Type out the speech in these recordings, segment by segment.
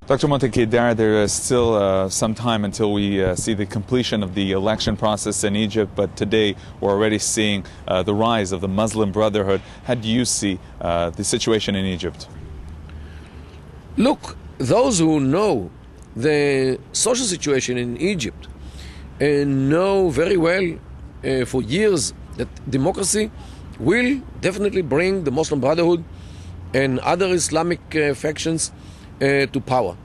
Dr. Montekedar, there is still some time until we see the completion of the election process in Egypt, but today we're already seeing the rise of the Muslim Brotherhood. How do you see the situation in Egypt? Look, those who know the social situation in Egypt know very well for years that democracy will definitely bring the Muslim Brotherhood and other Islamic factions to power.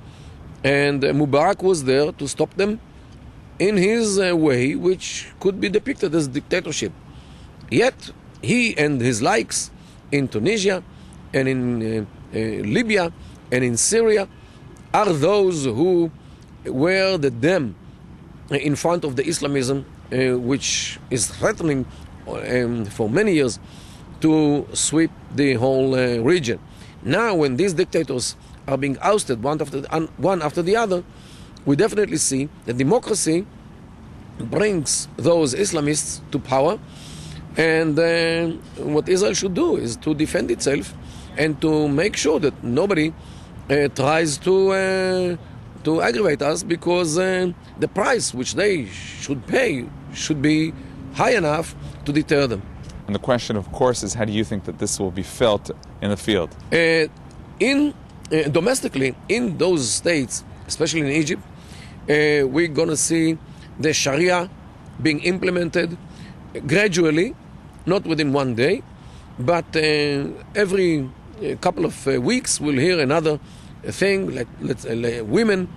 And Mubarak was there to stop them in his way, which could be depicted as dictatorship. Yet he and his likes in Tunisia and in Libya and in Syria are those who were the dam in front of the Islamism which is threatening for many years to sweep the whole region. Now when these dictators are being ousted one after the other, we definitely see that democracy brings those Islamists to power, and what Israel should do is to defend itself and to make sure that nobody tries to aggravate us, because the price which they should pay should be high enough to deter them. And the question, of course, is how do you think that this will be felt in the field? Domestically, in those states, especially in Egypt, we're going to see the Sharia being implemented gradually, not within one day, but every couple of weeks we'll hear another thing, like women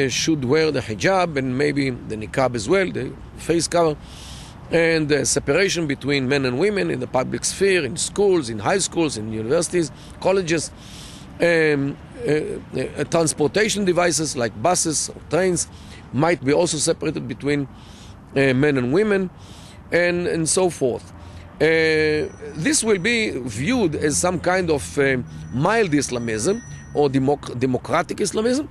should wear the hijab and maybe the niqab as well, the face cover, and the separation between men and women in the public sphere, in schools, in high schools, in universities, colleges. Transportation devices like buses or trains might be also separated between men and women, and so forth. This will be viewed as some kind of mild Islamism or democratic Islamism,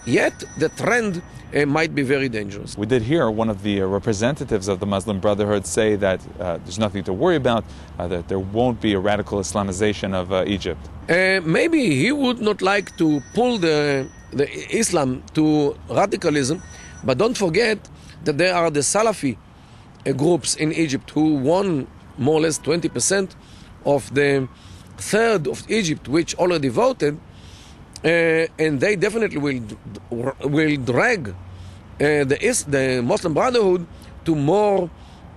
yet the trend might be very dangerous. We did hear one of the representatives of the Muslim Brotherhood say that there's nothing to worry about, that there won't be a radical Islamization of Egypt. Maybe he would not like to pull the Islam to radicalism, but don't forget that there are the Salafi groups in Egypt who won more or less 20% of the third of Egypt, which already voted, and they definitely will drag the Muslim Brotherhood to more,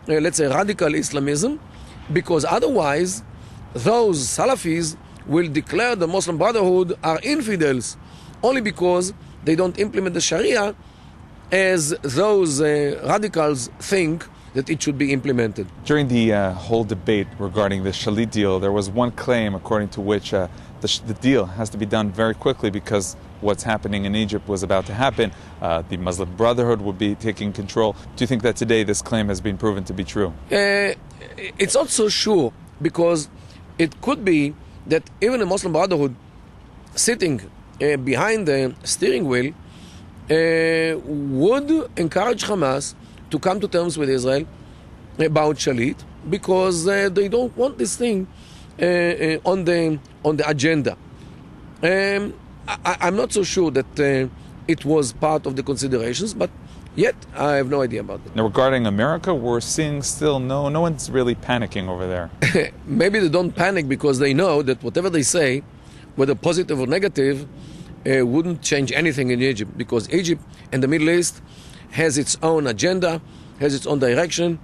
let's say, radical Islamism, because otherwise those Salafis will declare the Muslim Brotherhood are infidels only because they don't implement the Sharia as those radicals think that it should be implemented. During the whole debate regarding the Shalit deal, there was one claim according to which the deal has to be done very quickly because what's happening in Egypt was about to happen. The Muslim Brotherhood would be taking control. Do you think that today this claim has been proven to be true? It's not so sure, because it could be that even the Muslim Brotherhood sitting behind the steering wheel would encourage Hamas to come to terms with Israel about Shalit, because they don't want this thing on the agenda. I'm not so sure that it was part of the considerations, but yet I have no idea about it. Now, regarding America, we're seeing still no one's really panicking over there. Maybe they don't panic because they know that whatever they say, whether positive or negative, wouldn't change anything in Egypt, because Egypt and the Middle East has its own agenda, has its own direction,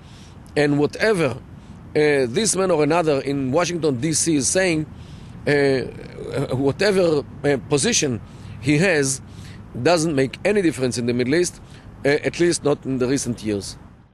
and whatever this man or another in Washington, D.C. is saying, whatever position he has, doesn't make any difference in the Middle East, at least not in the recent years.